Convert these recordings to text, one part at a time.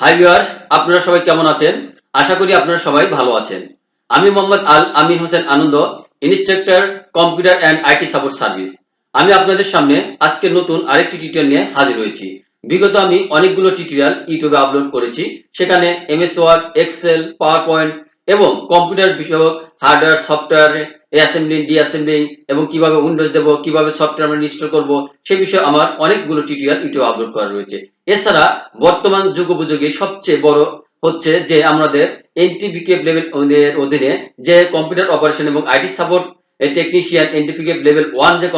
Hi viewers, আপনারা সবাই কেমন আছেন? আশা করি আপনারা সবাই ভালো আছেন। আমি Mohammad Al-Amin Hossain Ananda, instructor, computer and IT support service. আমি আপনাদের সামনে আজকে নতুন আরেকটি টিউটোরিয়াল নিয়ে হাজির হয়েছি। বিগত আমি অনেকগুলো টিউটোরিয়াল ইউটিউবে আপলোড করেছি। সেখানে MS Word, Excel, PowerPoint এবং কম্পিউটার বিষয়ক হার্ডওয়্যার, সফটওয়্যার অ্যাসেম্বলিং, ডিঅ্যাসেম্বলিং এবং কিভাবে উইন্ডোজ দেবো, কিভাবে সফটওয়্যার আমরা ইনস্টল করবো, সে বিষয়ে আমার অনেকগুলো টিউটোরিয়াল ইউটিউবে আপলোড করা রয়েছে। এছাড়া বর্তমান যুগোপযোগী সবচেয়ে বড় হচ্ছে যে আমাদের এনটিপিকেপ লেভেল এর অধীনে যে কম্পিউটার অপারেশন এবং আইটি সাপোর্ট টেকনিশিয়ান এনটিপিকেপ লেভেল 1 যে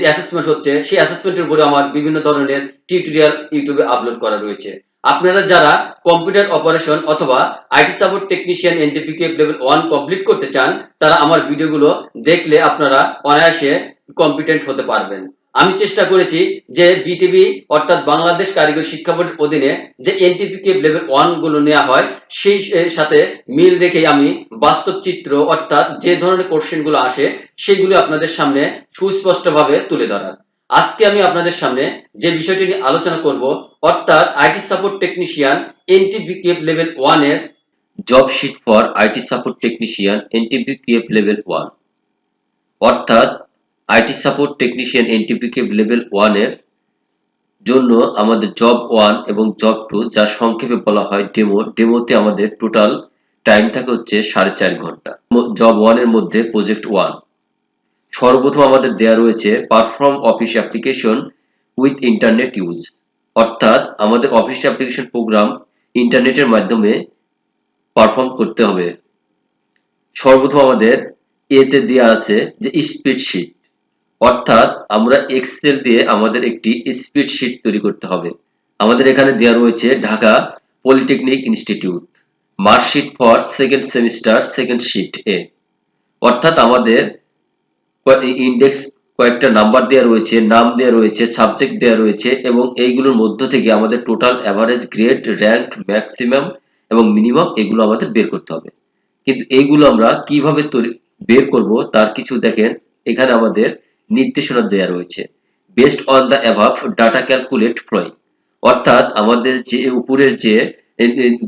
অ্যাসেসমেন্ট হচ্ছে, সেই অ্যাসেসমেন্টের উপরে আমার বিভিন্ন ধরনের টিউটোরিয়াল ইউটিউবে আপলোড করা রয়েছে। আপনারা যারা কম্পিউটার অপারেশন অথবা আইটি সাপোর্ট টেকনিশিয়ান এনটিপিকেপ লেভেল 1 কমপ্লিট করতে চান, তারা আমার ভিডিওগুলো দেখলে আপনারা অনায়াসে কম্পিটেন্ট হতে পারবেন। আমি চেষ্টা করেছি যে বিটিবি অর্থাৎ বাংলাদেশ কারিগরি শিক্ষা বোর্ডের অধীনে যে এনটিপিকে লেভেল 1 গুলো নেওয়া হয়, সেই সাথে মিল রেখে আমি বাস্তব চিত্র অর্থাৎ যে ধরনের কোশ্চেন গুলো আসে সেগুলো আপনাদের সামনে সুস্পষ্টভাবে তুলে ধরার। আজকে আমি আপনাদের সামনে যে বিষয়টি নিয়ে আলোচনা করব, অর্থাৎ আইটি সাপোর্ট টেকনিশিয়ান এনটিপিকে লেভেল 1 এর job sheet for IT support technician এনটিপিকে লেভেল 1, অর্থাৎ আইটি সাপোর্ট টেকনিশিয়ান এনটিপিকে লেভেল 1 এর জন্য আমাদের জব 1 এবং জব 2, যা সংক্ষেপে বলা হয় ডেমোতে আমাদের টোটাল টাইম থাকে হচ্ছে 4.5 ঘন্টা। জব 1 এর মধ্যে প্রজেক্ট 1 সর্বপ্রথম আমাদের দেয়া রয়েছে perform office application with internet use, অর্থাৎ আমাদের অফিস অ্যাপ্লিকেশন প্রোগ্রাম ইন্টারনেটের মাধ্যমে পারফর্ম করতে হবে। সর্বপ্রথম আমাদের এতে দেয়া আছে যে স্প্রেডশিট, অর্থাৎ আমরা এক্সেল দিয়ে আমাদের একটি স্প্রেডশিট তৈরি করতে হবে। আমাদের এখানে দেওয়া রয়েছে Dhaka polytechnic institute marksheet for second semester second shift এ, অর্থাৎ আমাদের ইন্ডেক্স কয়েকটা নাম্বার দেওয়া রয়েছে, নাম দেওয়া রয়েছে, সাবজেক্ট দেওয়া রয়েছে এবং এইগুলোর মধ্য থেকে আমাদের total average grade, rank, maximum এবং মিনিমাম এগুলো আমাদের বের করতে হবে। কিন্তু এইগুলো আমরা কিভাবে বের করব তার কিছু দেখেন এখানে আমাদের নির্দেশনা দেওয়া রয়েছে। Based on the above data calculate flowing, অর্থাৎ আমাদের যে উপরের যে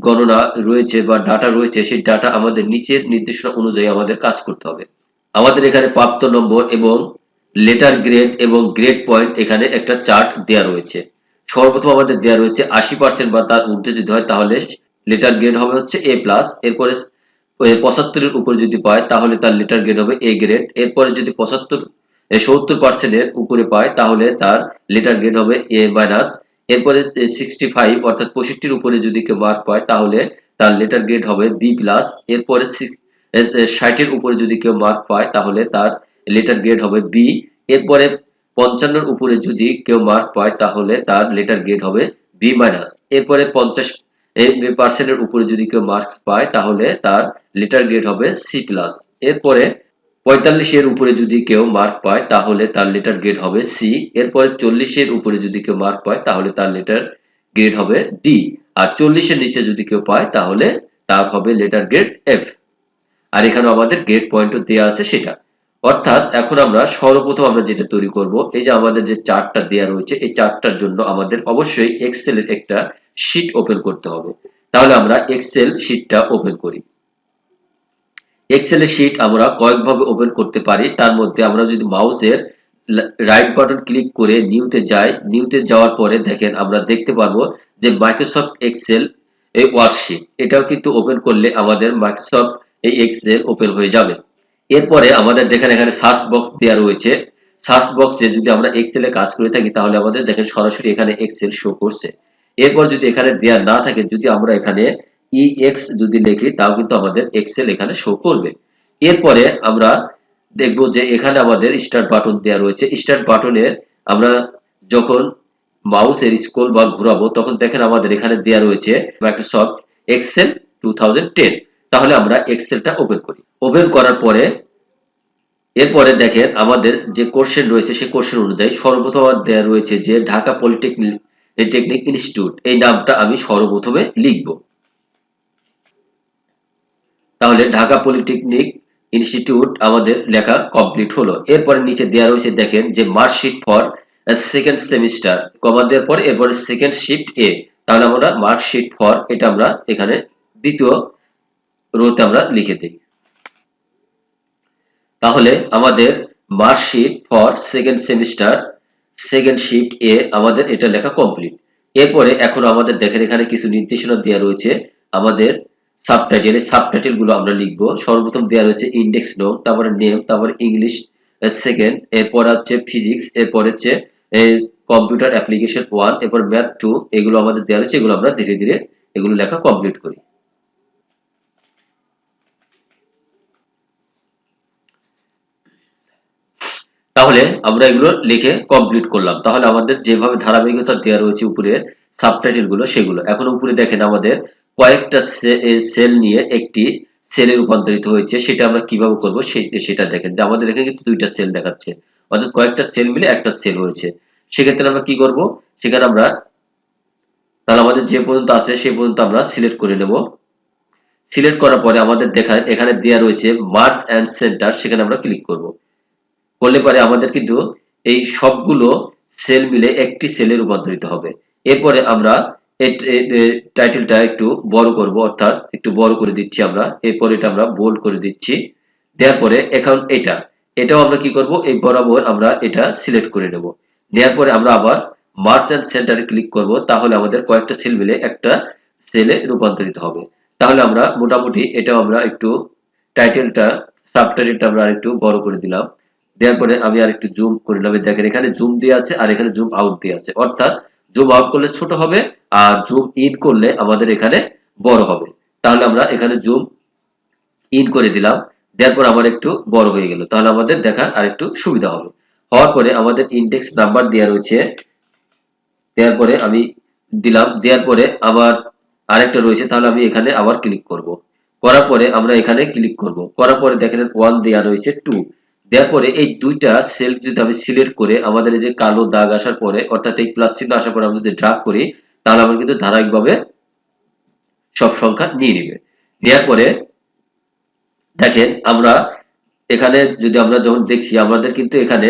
গণনা রয়েছে বা ডাটা রয়েছে, সেই ডাটা আমাদের নিচের নির্দেশনা অনুযায়ী আমাদের কাজ করতে হবে। আমাদের এখানে প্রাপ্ত নম্বর এবং লেটার গ্রেড এবং গ্রেড পয়েন্ট এখানে একটা চার্ট দেওয়া রয়েছে। সর্বপ্রথম আমাদের দেওয়া রয়েছে 80% বা তার ঊর্ধ্বে যদি হয় তাহলে লেটার গ্রেড হবে হচ্ছে এ প্লাস, এরপরে 75 এর উপরে যদি পায় তাহলে তার লেটার গ্রেড হবে এ গ্রেড, এরপরে যদি 70% এর উপরে পায় তাহলে তার লেটার গ্রেড হবে এ মাইনাস, এরপরে 65 অর্থাৎ 65 এর উপরে যদি কেউ মার্ক পায় তাহলে তার লেটার গ্রেড হবে বি প্লাস, এরপরে 60 এর উপরে যদি কেউ মার্ক পায় তাহলে তার লেটার গ্রেড হবে বি, এরপরে 55 এর উপরে যদি কেউ মার্ক পায় তাহলে তার লেটার গ্রেড হবে বি মাইনাস, এরপরে 50% এর উপরে যদি কেউ মার্কস পায় তাহলে তার লেটার গ্রেড হবে সি প্লাস, এরপরে 45 এর উপরে যদি কেউ মার্ক পায় তাহলে তার লেটার গ্রেড হবে সি, এরপরে 40 এর উপরে যদি কেউ মার্ক পায় তাহলে তার লেটার গ্রেড হবে ডি, আর 40 এর নিচে যদি কেউ পায় তাহলে তার হবে লেটার গ্রেড এফ। আর এখানে আমাদের গ্রেড পয়েন্টও দেওয়া আছে সেটা। অর্থাৎ এখন আমরা সর্বপ্রথম আমরা যেটা তৈরি করব, এই যে আমাদের যে চার্টটা দেওয়া রয়েছে, এই চার্টটার জন্য আমাদের অবশ্যই এক্সেল এর একটা শীট ওপেন করতে হবে। তাহলে আমরা এক্সেল শীটটা ওপেন করি। এক্সেল এর শীট আমরা কয়েকভাবে ওপেন করতে পারি। তার মধ্যে আমরা যদি মাউসের রাইট বাটন ক্লিক করে নিউতে যাই, নিউতে যাওয়ার পরে দেখেন আমরা দেখতে পারবো যে মাইক্রোসফট এক্সেল এই ওয়ার্কশিট, এটাও কিন্তু ওপেন করলে আমাদের মাইক্রোসফট এই এক্সেল ওপেন হয়ে যাবে। এরপরে আমাদের দেখেন এখানে সার্চ বক্স দেওয়া রয়েছে। সার্চ বক্সে যদি আমরা এক্সেলে কাজ করে থাকি তাহলে আমাদের দেখেন সরাসরি এখানে এক্সেল শো করছে। এরপর যদি এখানে দেওয়া না থাকে, যদি আমরা এখানে EX যদি লিখি তাও কিন্তু আমাদের এক্সেল এখানে শো করবে। এরপরে আমরা দেখব যে এখানে আমাদের স্টার্ট বাটন দেওয়া রয়েছে। স্টার্ট বাটনে আমরা যখন মাউসের স্ক্রল বার ঘোরাবো তখন দেখেন আমাদের এখানে দেওয়া রয়েছে মাইক্রোসফট এক্সেল 2010। তাহলে আমরা এক্সেলটা ওপেন করি। ওপেন করার পরে এরপরে দেখেন আমাদের যে কোশ্চেন রয়েছে সেই কোশ্চেন অনুযায়ী সর্বপ্রথম দেওয়া রয়েছে যে ঢাকা পলিটেকনিক ইনস্টিটিউট, এই নামটা আমি সর্বপ্রথমে লিখব। তাহলে ঢাকা পলিটেকনিক ইনস্টিটিউট আমাদের লেখা কমপ্লিট হলো। এরপরে নিচে দেওয়া রয়েছে দেখেন যে মার্কশিট ফর সেকেন্ড সেমিস্টার, কমা দেওয়ার পরে এরপরে সেকেন্ড শিফট এ, তাহলে আমরা মার্কশিট ফর এটা আমরা এখানে দ্বিতীয় রোতে আমরা লিখে দিই। তাহলে আমাদের marksheet for second semester second shift এ আমাদের এটা লেখা কমপ্লিট। এরপরে এখন আমাদের দেখেন এখানে কিছু নির্দেশনা দেওয়া রয়েছে। আমাদের সাবটাইটেল, এই সাবটাইটেল গুলো আমরা লিখবো। সর্বপ্রথম দেওয়া রয়েছে ইন্ডেক্স নোম, তারপরে নেম, তারপরে ইংলিশ সেকেন্ড, এরপর হচ্ছে ফিজিক্স, এরপর হচ্ছে কম্পিউটার অ্যাপ্লিকেশন 1, এরপর ম্যাথ 2। এগুলো আমাদের দেওয়া রয়েছে, এগুলো আমরা ধীরে ধীরে এগুলো লেখা কমপ্লিট করি। তাহলে আমরা এগুলো লিখে কমপ্লিট করলাম। তাহলে আমাদের যেভাবে ধারাবাহিকতা দেওয়া রয়েছে উপরের সাবটাইটেল গুলো সেগুলো এখন উপরে দেখেন আমাদের কয়েকটা সেল নিয়ে একটি সেলে রূপান্তরিত হয়েছে। সেটা আমরা কিভাবে করব সেটা দেখেন যে আমাদের এখানে কিন্তু দুইটা সেল দেখাচ্ছে, অর্থাৎ কয়েকটা সেল মিলে একটা সেল হয়েছে। সেক্ষেত্রে আমরা কি করব, সেখানে আমরা তাহলে আমাদের যে পর্যন্ত আছে সে পর্যন্ত আমরা সিলেক্ট করে নেব। সিলেক্ট করার পরে আমাদের দেখায় এখানে দেওয়া রয়েছে মার্জ এন্ড সেন্টার, সেখানে আমরা ক্লিক করব। করলে পরে আমাদের কিন্তু এই সবগুলো সেল মিলে একটি সেলে রূপান্তরিত হবে। এরপরে আমরা টাইটেলটা একটু বড় করব, অর্থাৎ একটু বড় করে দিচ্ছি আমরা। এরপর এটা আমরা বোল্ড করে দিচ্ছি। দেওয়ার পরে এখন এটাও আমরা কি করব, এই বরাবর আমরা এটা সিলেক্ট করে নেব। নেওয়ার পরে আমরা আবার মার্জ এন্ড সেন্টারে ক্লিক করব। তাহলে আমাদের কয়েকটা সেল মিলে একটা সেলে রূপান্তরিত হবে। তাহলে আমরা মোটামুটি এটাও আমরা একটু টাইটেলটা সাবটাইটেলটা আমরা আরেকটু বড় করে দিলাম। দেওয়ার পরে আমি আরেকটু জুম করে নিলাম। দেখেন এখানে জুম দিয়ে আছে আর এখানে জুম আউট দিয়ে আছে, অর্থাৎ জুম আউট করলে ছোট হবে আর জুম ইন করলে আমাদের এখানে বড় হবে। তাহলে আমরা এখানে জুম ইন করে দিলাম। দেওয়ার পর আমার একটু বড় হয়ে গেল, তাহলে আমাদের দেখা আর একটু সুবিধা হবে। হওয়ার পরে আমাদের ইন্ডেক্স নাম্বার দেওয়া রয়েছে। দেওয়ার পরে আমি দিলাম। দেওয়ার পরে আমার আরেকটা রয়েছে, তাহলে আমি এখানে আবার ক্লিক করব। করার পরে আমরা এখানে ক্লিক করব। করার পরে দেখেন 1 দেওয়া রয়েছে, 2 দেওয়ার পরে এই দুইটা সেল যদি আমি সিলেক্ট করে আমাদের এই যে কালো দাগ আসার পরে, অর্থাৎ এই প্লাস চিহ্ন আসার পরে আমি যদি ড্রাগ করি, তাহলে আমার কিন্তু ধারাবাহিকভাবে সব সংখ্যা নিয়ে নেবে। নেওয়ার পরে দেখেন আমরা এখানে যদি আমরা যখন দেখছি আমাদের কিন্তু এখানে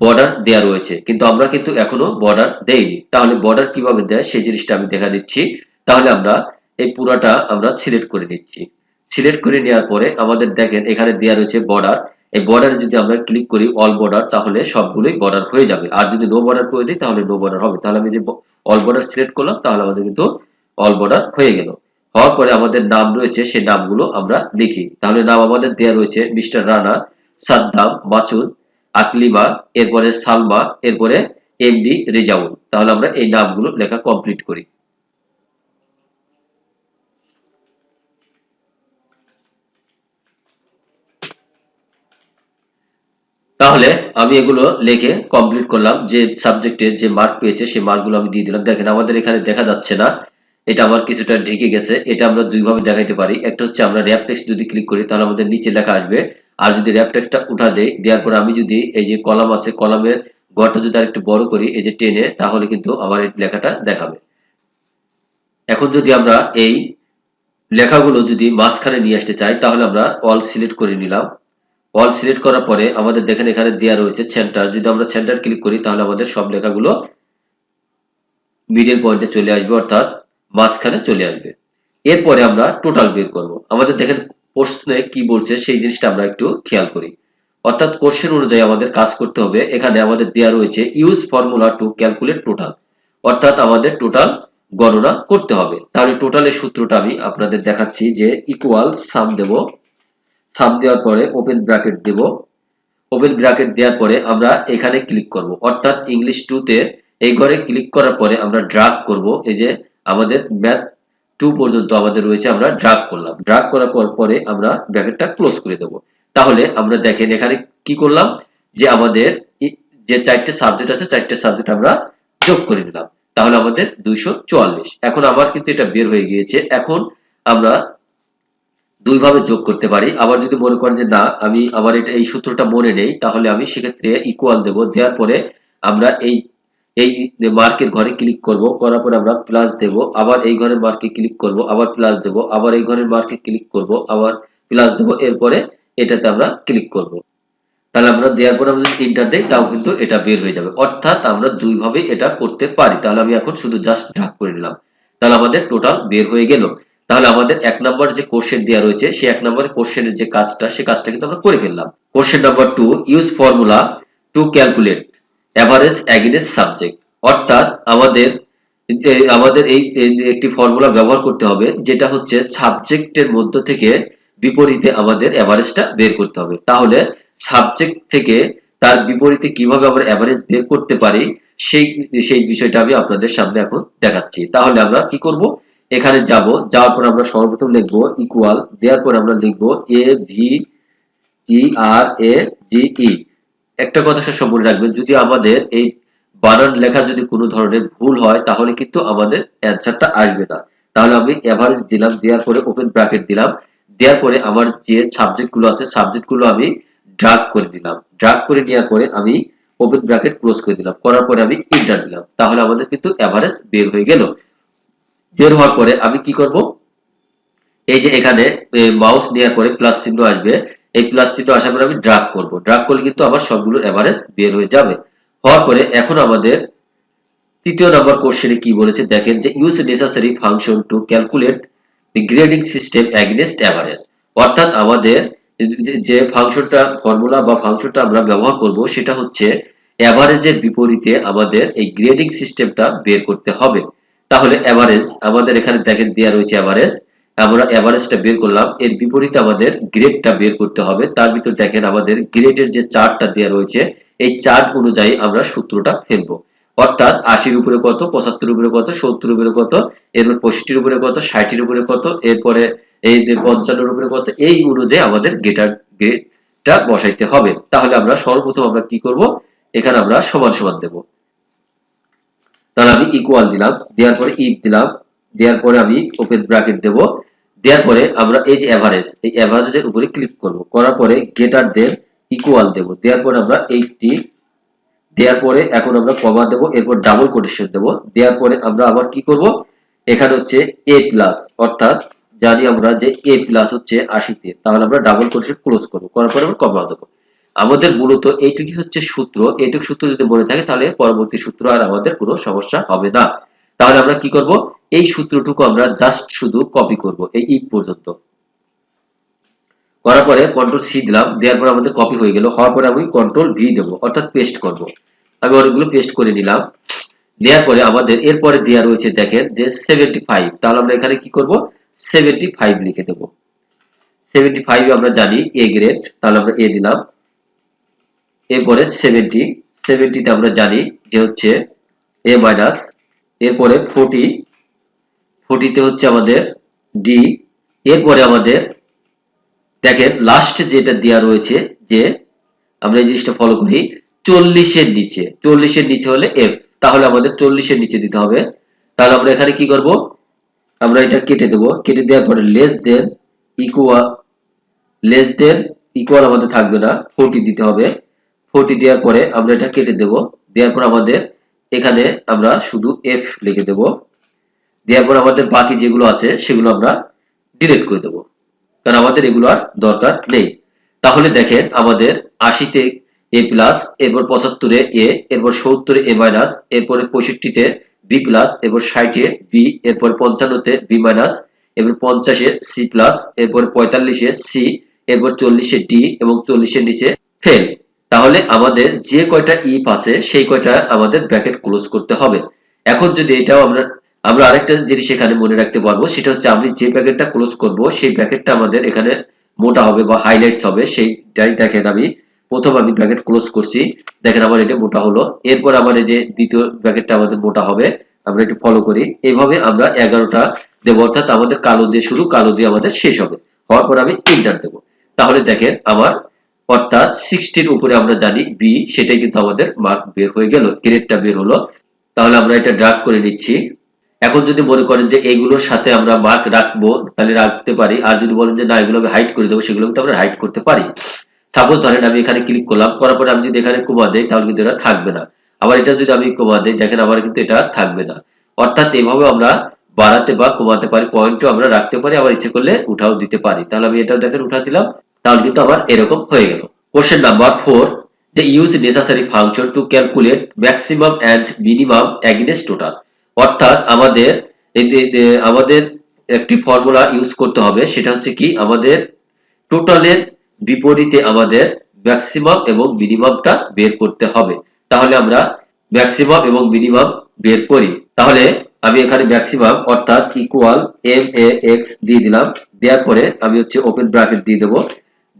বর্ডার দেয়া রয়েছে, কিন্তু আমরা কিন্তু এখনো বর্ডার দেইনি। তাহলে বর্ডার কিভাবে দেয় সেই জিনিসটা আমি দেখা দিচ্ছি। তাহলে আমরা এই পুরাটা আমরা সিলেক্ট করে নিচ্ছি। সিলেক্ট করে নেওয়ার পরে আমাদের দেখেন এখানে দেয়া রয়েছে বর্ডার। এই বর্ডারে যদি আমরা ক্লিক করি অল বর্ডার, তাহলে সবগুলোই বর্ডার হয়ে যাবে। আর যদি নো বর্ডার করে দিই তাহলে নো বর্ডার হবে। তাহলে আমি যে অল বর্ডার সিলেক্ট করলাম, তাহলে আমাদের কিন্তু অল বর্ডার হয়ে গেল। হওয়ার পরে আমাদের নাম রয়েছে, সেই নামগুলো আমরা লিখি। তাহলে নাম আমাদের দেয়া রয়েছে মিস্টার রানা, সাদ্দাম, মাসুদ, আকলিমা, এরপরে সালমা, এরপরে এমডি রেজাউল। তাহলে আমরা এই নামগুলো লেখা কমপ্লিট করি। তাহলে আমি এগুলো লিখে কমপ্লিট করলাম। যে সাবজেক্টের যে মার্ক পেয়েছে সেই মার্কগুলো আমি দিয়ে দিলাম। দেখেন আমাদের এখানে দেখা যাচ্ছে না, এটা আমার কিছুটা ঢেকে গেছে। এটা আমরা দুইভাবে দেখাইতে পারি। একটা হচ্ছে আমরা র‍্যাপ টেক্সট যদি ক্লিক করি তাহলে আমাদের নিচে লেখা আসবে। আর যদি র‍্যাপ টেক্সটটা উঠা দেই, দেওয়ার পরে আমি যদি এই যে কলাম আছে কলামের ঘরটা যদি আরেকটু বড় করি এই যে টেনে, তাহলে কিন্তু আমার এই লেখাটা দেখাবে। এখন যদি আমরা এই লেখাগুলো যদি মাঝখানে নিয়ে আসতে চাই, তাহলে আমরা অল সিলেক্ট করে নিলাম। অল সিলেক্ট করার পরে আমাদের দেখেন এখানে দেওয়া রয়েছে সেন্টার। যদি আমরা সেন্টার ক্লিক করি তাহলে আমাদের সব লেখাগুলো মিডল পয়েন্টে চলে আসবে, অর্থাৎ মাঝখানে চলে আসবে। এরপরে আমরা টোটাল বের করব। আমাদের দেখেন প্রশ্নে কি বলছে সেই জিনিসটা আমরা একটু খেয়াল করি। অর্থাৎ কোশ্চেন অনুযায়ী আমাদের কাজ করতে হবে। এখানে আমাদের দেওয়া রয়েছে use formula to calculate total, অর্থাৎ আমাদের টোটাল গণনা করতে হবে। তাহলে টোটালের সূত্রটা আমি আপনাদের দেখাচ্ছি যে ইকুয়াল সাম দেব। সাম দেওয়ার পরে ওপেন ব্র্যাকেট দেব। ওপেন ব্র্যাকেট দেওয়ার পরে আমরা এখানে ক্লিক করব, অর্থাৎ ইংলিশ 2 তে এই ঘরে ক্লিক করার পরে আমরা ড্রাগ করব। এই যে আমাদের ম্যাথ 2 পর্যন্ত আমাদের রয়েছে, আমরা ড্রাগ করলাম। ড্রাগ করার পরে আমরা ব্র্যাকেটটা ক্লোজ করে দেব। তাহলে আমরা দেখেন এখানে কি করলাম, যে আমাদের যে চারটে সাবজেক্ট আছে চারটে সাবজেক্ট আমরা যোগ করে নিলাম। তাহলে আমাদের 244। এখন আমার কিন্তু এটা বের হয়ে গিয়েছে। এখন আমরা দুই ভাবে যোগ করতে পারি। আবার যদি মনে করেন যে না আমি আমার এটা এই সূত্রটা মনে নেই, তাহলে আমি সেক্ষেত্রে ইকুয়াল দেব। দেওয়ার পরে আমরা এই এই মার্কের ঘরে ক্লিক করব। করার পরে আমরা প্লাস দেব। আবার এই ঘরের মার্কে ক্লিক করব, আবার প্লাস দেব। আবার এই ঘরের মার্কে ক্লিক করব, আবার প্লাস দেব। এরপরে এটাতে আমরা ক্লিক করব। তাহলে আমরা দেওয়ার পর আমরা যদি এন্টার দেই তাও কিন্তু এটা বের হয়ে যাবে। অর্থাৎ আমরা দুইভাবে এটা করতে পারি। তাহলে আমি এখন শুধু জাস্ট ড্রাগ করে নিলাম, তাহলে আমাদের টোটাল বের হয়ে গেল। তাহলে আমাদের 1 নাম্বার যে কোশ্চেন দেওয়া রয়েছে সেই 1 নাম্বার কোশ্চেনের যে কাজটা সে কাজটা কিন্তু আমরা করে ফেললাম। Question number 2, use formula to calculate average against subject. অর্থাৎ আমাদের এই একটি ফর্মুলা ব্যবহার করতে হবে, যেটা হচ্ছে সাবজেক্টের মধ্য থেকে বিপরীতে আমাদের এভারেজটা বের করতে হবে। তাহলে সাবজেক্ট থেকে তার বিপরীতে কিভাবে আমরা এভারেজ বের করতে পারি সেই সেই বিষয়টা আমি আপনাদের সামনে এখন দেখাচ্ছি। তাহলে আমরা কি করব, এখানে যাওয়ার পর আমরা সর্বপ্রথম লিখব ইকুয়াল, দেওয়ার পর আমরা লিখব এ ভি ই আর এ জি ই। একটা কথা সব মনে রাখবেন, যদি আমাদের এই বানান লেখা যদি কোনো ধরনের ভুল হয় তাহলে কিন্তু আমাদের অ্যানসারটা আসবে না। তাহলে আমি এভারেজ দিলাম, দেওয়ার পরে ওপেন ব্র্যাকেট দিলাম, দেওয়ার পরে আমার যে সাবজেক্ট গুলো আছে সাবজেক্ট গুলো আমি ড্রাগ করে দিলাম, ড্রাগ করে নেওয়ার পরে আমি ওপেন ব্র্যাকেট ক্লোজ করে দিলাম, করার পরে আমি এন্টার দিলাম। তাহলে আমাদের কিন্তু এভারেজ বের হয়ে গেল। বের হওয়ার পরে আমি কি করব, এই যে এখানে মাউস নেওয়ার পরে প্লাস চিহ্ন আসবে, এই প্লাস চিহ্ন আসার পরে আমি ড্রাগ করব, ড্রাগ করলে কিন্তু আমার সবগুলো এভারেজ বের হয়ে যাবে। হওয়ার পরে এখন আমাদের তৃতীয় নাম্বার কোশ্চেনে কি বলেছে দেখেন, যে use necessary function to calculate the grading system against average. অর্থাৎ আমাদের যে ফাংশনটা ফর্মুলা বা ফাংশনটা আমরা ব্যবহার করব সেটা হচ্ছে এভারেজের বিপরীতে আমাদের এই গ্রেডিং সিস্টেমটা বের করতে হবে। তাহলে এভারেজ আমাদের এখানে দেখেন দেওয়া রয়েছে এভারেজ, আমরা এভারেজটা বের করলাম, এর বিপরীতে আমাদের গ্রেডটা বের করতে হবে। তার ভিতর দেখেন আমাদের গ্রেডের যে চার্টটা দেওয়া রয়েছে এই চার্ট অনুযায়ী আমরা সূত্রটা ফেলবো। অর্থাৎ 80 এর উপরে কত, 75 এর উপরে কত, 70 এর উপরে কত, এরপর 65 এর উপরে কত, 60 এর উপরে কত, এরপরে এই যে 55 এর উপরে কত, এই অনুযায়ী আমাদের গ্রেডটা বসাইতে হবে। তাহলে আমরা সর্বপ্রথম আমরা কি করব, এখানে আমরা সমান সমান দেব। তাহলে আমি ইকুয়াল দিলাম, দেওয়ার পরে ইফ দিলাম, দেওয়ার পরে আমি ওপেন ব্র্যাকেট দেব, দেওয়ার পরে আমরা এই যে এভারেজ, এই এভারেজের উপরে ক্লিক করব, করার পরে গ্রেটার দেন ইকুয়াল দেব, দেওয়ার পরে আমরা 80, দেওয়ার পরে এখন আমরা কমা দেব, এরপর ডাবল কোটেশন দেব, দেওয়ার পরে আমরা আবার কি করব, এখানে হচ্ছে এ প্লাস, অর্থাৎ জানি আমরা যে এ প্লাস হচ্ছে 80 তে, তাহলে আমরা ডাবল কোটেশন ক্লোজ করব, করার পরে আমরা কমা দেব। আমাদের মূলত এইটুকুই হচ্ছে সূত্র, এইটুকু সূত্র যদি মনে থাকে তাহলে পরবর্তী সূত্র আর আমাদের কোনো সমস্যা হবে না। তাহলে আমরা কি করব, এই সূত্রটুকু আমরা জাস্ট শুধু কপি করব এই ইফ পর্যন্ত, করার পরে কন্ট্রোল সি দিলাম, দেওয়ার পরে আমাদের কপি হয়ে গেল। হওয়ার পরে আমি কন্ট্রোল ভি দেবো, অর্থাৎ পেস্ট করব। আমি অনেকগুলো পেস্ট করে নিলাম, দেওয়ার পরে আমাদের এরপরে দেওয়া রয়েছে দেখেন যে 75, তাহলে আমরা এখানে কি করব, 75 লিখে দেব। 75 আমরা জানি এ গ্রেড, তাহলে আমরা এ দিলাম। এরপরে 70, 70 তে আমরা জানি যে হচ্ছে এ মাইনাস, এরপরে 40, 40 তে হচ্ছে আমাদের ডি। এরপরে আমাদের দেখেন লাস্ট যেটা দেওয়া রয়েছে যে আমরা এই জিনিসটা ফলো করি, 40 এর নিচে, 40 এর নিচে হলে এফ, তাহলে আমাদের 40 এর নিচে দিতে হবে। তাহলে আমরা এখানে কি করব, আমরা এটা কেটে দেব, কেটে দেওয়ার পরে less than equal, less than equal আমাদের থাকবে না, 40 দিতে হবে। 40 দেওয়ার পরে আমরা এটা কেটে দেব, দেওয়ার পর আমাদের এখানে আমরা শুধু এফ লিখে দেব, দেওয়ার পর আমাদের বাকি যেগুলো আছে সেগুলো আমরা ডিলিট করে দেব, কারণ আমাদের এগুলো আর দরকার নেই। তাহলে দেখেন আমাদের 80 তে এ প্লাস, এরপর 75 এ এ, এরপর 70 এ এ মাইনাস, এরপরে 65 তে বি প্লাস, এরপর 60 এ বি, এরপর 55 তে বি মাইনাস, এরপর 50 এ সি প্লাস, এরপর 45 এ সি, এরপর 40 এ ডি এবং 40 এর নিচে ফেল। তাহলে আমাদের যে কয়টা ইফ আছে সেই কয়টা আমাদের ব্র্যাকেট ক্লোজ করতে হবে। এখন যদি এটাও আমরা আমরা আরেকটা জিনিস এখানে মনে রাখতে পারবো, সেটা হচ্ছে আমি যে ব্র্যাকেটটা ক্লোজ করব সেই ব্র্যাকেটটা আমাদের এখানে মোটা হবে বা হাইলাইটস হবে, সেইটাই দেখেন আমি প্রথম আমি ব্র্যাকেট ক্লোজ করছি, দেখেন আমার এটা মোটা হলো, এরপর আমার এই যে দ্বিতীয় ব্র্যাকেটটা আমাদের মোটা হবে, আমরা একটু ফলো করি, এইভাবে আমরা 11টা দেবো, অর্থাৎ আমাদের কালো দিয়ে শুরু, কালো দিয়ে আমাদের শেষ হবে। হওয়ার পর আমি এন্টার দেবো, তাহলে দেখেন আমার অর্থাৎ 60 এর উপরে আমরা জানি বি, সেটাই কিন্তু আমাদের মার্ক বের হয়ে গেল, গ্রেডটা বের হলো। তাহলে আমরা এটা ড্রাগ করে নিচ্ছি। এখন যদি মনে করেন যে এইগুলোর সাথে আমরা মার্ক রাখবো তাহলে রাখতে পারি, আর যদি বলেন যে না এগুলো আমি হাইড করে দেবো সেগুলো কিন্তু আমরা হাইড করতে পারি। সাপোজ ধরেন আমি এখানে ক্লিক করলাম, করার পরে আমি যদি এখানে কমা দেই তাহলে কিন্তু এটা থাকবে না, আবার এটা যদি আমি কমা দেই দেখেন আমার কিন্তু এটা থাকবে না। অর্থাৎ এইভাবে আমরা বাড়াতে বা কমাতে পারি, পয়েন্টও আমরা রাখতে পারি, আবার ইচ্ছে করলে উঠাও দিতে পারি। তাহলে আমি এটাও দেখেন উঠা দিলাম, তাহলে কিন্তু আবার এরকম হয়ে গেল। Question number 4. They use necessary function to calculate maximum and minimum against total. অর্থাৎ আমাদের আমাদের একটি ফর্মুলা ইউজ করতে হবে, সেটা হচ্ছে কি আমাদের টোটালের বিপরীতে আমাদের ম্যাক্সিমাম এবং মিনিমামটা বের করতে হবে। তাহলে আমরা ম্যাক্সিমাম এবং মিনিমাম বের করি। তাহলে আমি এখানে ম্যাক্সিমাম অর্থাৎ ইকুয়াল এম এ এক্স দিয়ে দিলাম, দেওয়ার পরে আমি হচ্ছে ওপেন ব্র্যাকেট দিয়ে দেবো,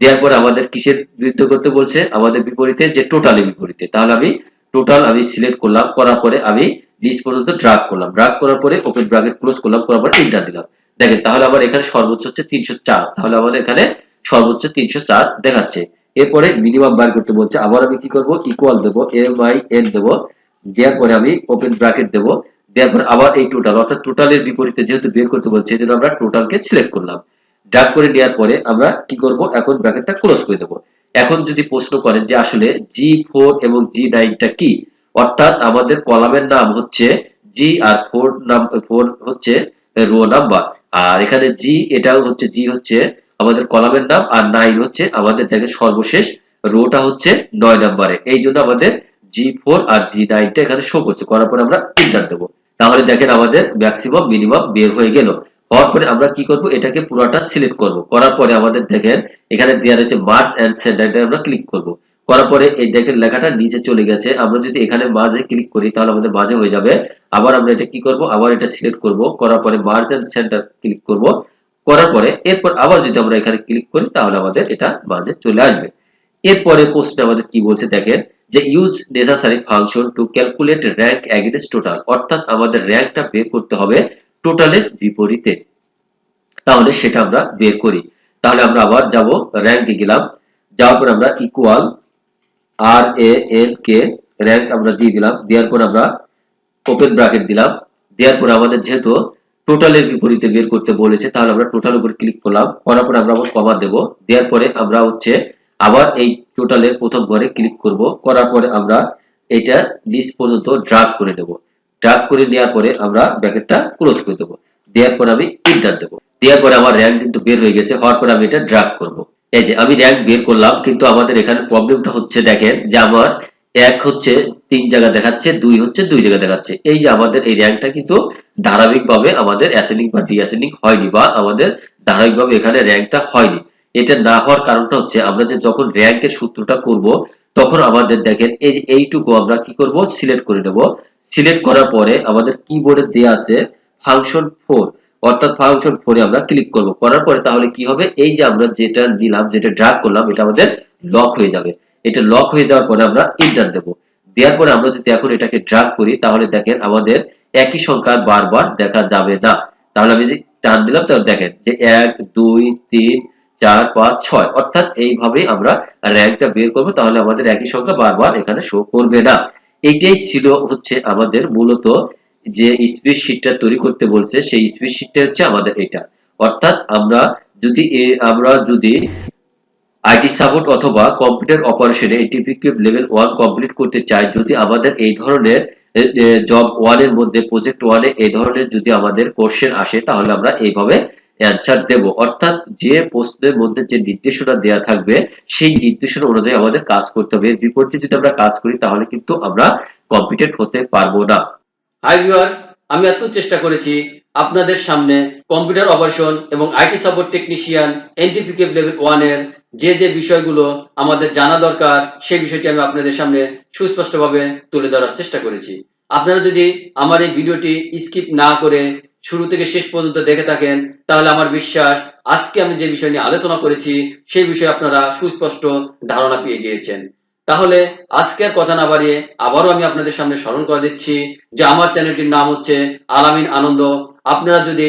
দেওয়ার পরে আমাদের কিসের বিরুদ্ধে করতে বলছে, আমাদের বিপরীতে যে টোটালের বিপরীতে। তাহলে আমি টোটাল আমি সিলেক্ট করলাম, করার পরে আমি নিচ পর্যন্ত ড্রাগ করলাম, ড্রাগ করার পরে ওপেন ব্র্যাকেট ক্লোজ করলাম, করার পরে এন্টার দিলাম। দেখেন তাহলে আমার এখানে সর্বোচ্চ হচ্ছে 304, তাহলে আমাদের এখানে সর্বোচ্চ 304 দেখাচ্ছে। এরপরে মিনিমাম বার করতে বলছে, আবার আমি কি করব, ইকুয়াল দেবো, এম আই এন দেবো, দেওয়ার পরে আমি ওপেন ব্র্যাকেট দেবো, দেওয়ার পরে আবার এই টোটাল অর্থাৎ টোটালের বিপরীতে যেহেতু বের করতে বলছে এই জন্য আমরা টোটালকে সিলেক্ট করলাম। ড্রাগ করে নেওয়ার পরে আমরা কি করব, এখন ব্র্যাকেটটা ক্লোজ করে দেবো। এখন যদি প্রশ্ন করেন যে আসলে G4 এবং G9টা কি, অর্থাৎ আমাদের কলামের নাম হচ্ছে জি আর 4 হচ্ছে রো নাম্বার, আর এখানে জি এটাও হচ্ছে জি হচ্ছে আমাদের কলামের নাম, আর 9 হচ্ছে আমাদের দেখেন সর্বশেষ রোটা হচ্ছে 9 নম্বরে, এই জন্য আমাদের G4 আর G9টা এখানে শো করছে। করার পরে আমরা এন্টার দেবো। তাহলে দেখেন আমাদের ম্যাক্সিমাম মিনিমাম বের হয়ে গেল। হওয়ার পরে আমরা কি করব, এটাকে পুরোটা সিলেক্ট করব, করার পরে আমাদের দেখেন এখানে দেওয়া রয়েছে মার্জ এন্ড সেন্টার, এটা আমরা ক্লিক করব। করার পরে এই দেখেন লেখাটা নিচে চলে গেছে, আমরা যদি এখানে মাঝে ক্লিক করি তাহলে আমাদের মাঝে হয়ে যাবে। আবার আমরা এটা কি করব, আবার এটা সিলেক্ট করব, করার পরে মার্জ এন্ড সেন্টার ক্লিক করব, করার পরে এরপর আবার যদি আমরা এখানে ক্লিক করি তাহলে আমাদের এটা মাঝে চলে আসবে। এরপরে প্রশ্নে আমাদের কি বলছে দেখেন, যে use necessary function to calculate rank against total, অর্থাৎ আমাদের র‍্যাঙ্কটা বের করতে হবে টোটালের বিপরীতে। তাহলে সেটা আমরা বের করি। তাহলে আমরা আবার যাব, র‍্যাঙ্কে গেলাম, যাওয়ার পর আমরা ইকুয়াল আর এ এন কে র‍্যাঙ্ক আমরা দিয়ে দিলাম, দেওয়ার পর আমরা ওপেন ব্র্যাকেট দিলাম, দেওয়ার পর আমাদের যেহেতু টোটালের বিপরীতে বের করতে বলেছে তাহলে আমরা টোটাল উপর ক্লিক করলাম, করার পরে আমরা আবার কমা দেব, দেওয়ার পরে আমরা হচ্ছে আবার এই টোটালের প্রথম ঘরে ক্লিক করব, করার পরে আমরা এটা নিচ পর্যন্ত ড্রাগ করে নেব, ড্রাগ করে নেওয়ার পরে আমরা ব্র্যাকেটটা ক্লোজ করে দেব, দেওয়ার পরে আমি এন্টার দেব। দেওয়ার পরে আমার র‍্যাঙ্ক কিন্তু বের হয়ে গেছে। হওয়ার পরে আমি এটা ড্রাগ করব। এই যে আমি র‍্যাঙ্ক বের করলাম, কিন্তু আমাদের এখানে প্রবলেমটা হচ্ছে দেখেন যে আমার 1 হচ্ছে 3 জায়গা দেখাচ্ছে, 2 হচ্ছে 2 জায়গা দেখাচ্ছে। এই যে আমাদের এই র‍্যাঙ্কটা কিন্তু ধারাবাহিকভাবে আমাদের অ্যাসেন্ডিং বা ডিঅ্যাসেন্ডিং হয়নি, বা আমাদের ধারাবাহিকভাবে এখানে র‍্যাঙ্কটা হয়নি। এটা না হওয়ার কারণটা হচ্ছে আমরা যে যখন র‍্যাঙ্কের সূত্রটা করব তখন আমাদের দেখেন এই যে এইটুকু আমরা কি করব, সিলেক্ট করে নেব। সিলেক্ট করার পরে আমাদের কিবোর্ডে দেয়া আছে ফাংশন 4, অর্থাৎ ফাংশন 4 এ আমরা ক্লিক করব, করার পরে তাহলে কি হবে, এই যে আমরা যেটা নিলাম, যেটা ড্র্যাগ করলাম, এটা আমাদের লক হয়ে যাবে। এটা লক হয়ে যাওয়ার পরে আমরা এন্টার দেব। দেওয়ার পরে আমরা যদি এখন এটাকে ড্র্যাগ করি তাহলে দেখেন আমাদের একই সংখ্যা বারবার দেখা যাবে না। তাহলে আমি যদি টান দিলাম তাহলে দেখেন যে 1 2 3 4 5 6, অর্থাৎ এইভাবে আমরা র‍্যাঙ্কটা বের করব, তাহলে আমাদের একই সংখ্যা বারবার এখানে শো করবে না। এইটাই ছিল হচ্ছে আমাদের মূলত যে স্প্রেডশিটটা তৈরি করতে বলছে, সেই স্প্রেডশিটটা হচ্ছে আমাদের এটা। অর্থাৎ আমরা যদি আইটি সাপোর্ট অথবা কম্পিউটার অপারেশনে এটিপিকে লেভেল 1 কমপ্লিট করতে চাই, যদি আমাদের এই ধরনের জব 1 এর মধ্যে প্রজেক্ট 1 এ এই ধরনের যদি আমাদের কোশ্চেন আসে তাহলে আমরা এইভাবে অ্যানসার দেব। অর্থাৎ যে প্রশ্নের মধ্যে যে নির্দেশনা দেয়া থাকবে সেই নির্দেশনা অনুযায়ী আমাদের কাজ করতে হবে। এর বিপরীতে যদি আমরা কাজ করি তাহলে কিন্তু আমরা কম্পিটেন্ট হতে পারবো না। হাই ভিউয়ার, আমি এতক্ষণ চেষ্টা করেছি আপনাদের সামনে কম্পিউটার অপারেশন এবং আইটি সাপোর্ট টেকনিশিয়ান এনটিপিকে লেভেল 1 এর যে বিষয়গুলো আমাদের জানা দরকার সেই বিষয়টি আমি আপনাদের সামনে সুস্পষ্টভাবে তুলে ধরার চেষ্টা করেছি। আপনারা যদি আমার এই ভিডিওটি স্কিপ না করে শুরু থেকে শেষ পর্যন্ত দেখে থাকেন তাহলে আমার বিশ্বাস আজকে আমি যে বিষয় নিয়ে আলোচনা করেছি সেই বিষয়ে আপনারা সুস্পষ্ট ধারণা পেয়ে গিয়েছেন। তাহলে আজকে আর কথা না বাড়িয়ে আবারও আমি আপনাদের সামনে স্মরণ করে দিচ্ছি যে আমার চ্যানেলটির নাম হচ্ছে আল-আমিন আনন্দ। আপনারা যদি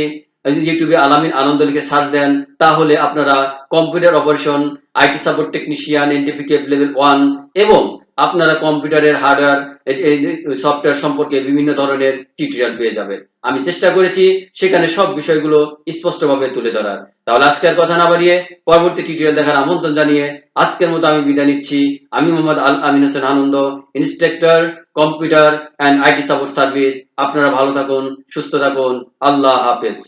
ইউটিউবে আল-আমিন আনন্দ লিখে সার্চ দেন তাহলে আপনারা computer operation, IT support technician এনটিপিকে লেভেল 1 এবং আপনারা কম্পিউটারের হার্ডওয়্যার সফটওয়্যার সম্পর্কে বিভিন্ন ধরনের টিউটোরিয়াল পেয়ে যাবেন। আমি চেষ্টা করেছি সেখানে সব বিষয়গুলো স্পষ্টভাবে তুলে ধরার। তাহলে আজকে আর কথা না বাড়িয়ে পরবর্তী টিউটোরিয়াল দেখার আমন্ত্রণ জানিয়ে আজকের মতো আমি বিদায় নিচ্ছি। আমি Mohammad Al-Amin Hossain Ananda, instructor computer and IT support service. আপনারা ভালো থাকুন, সুস্থ থাকুন। আল্লাহ হাফেজ।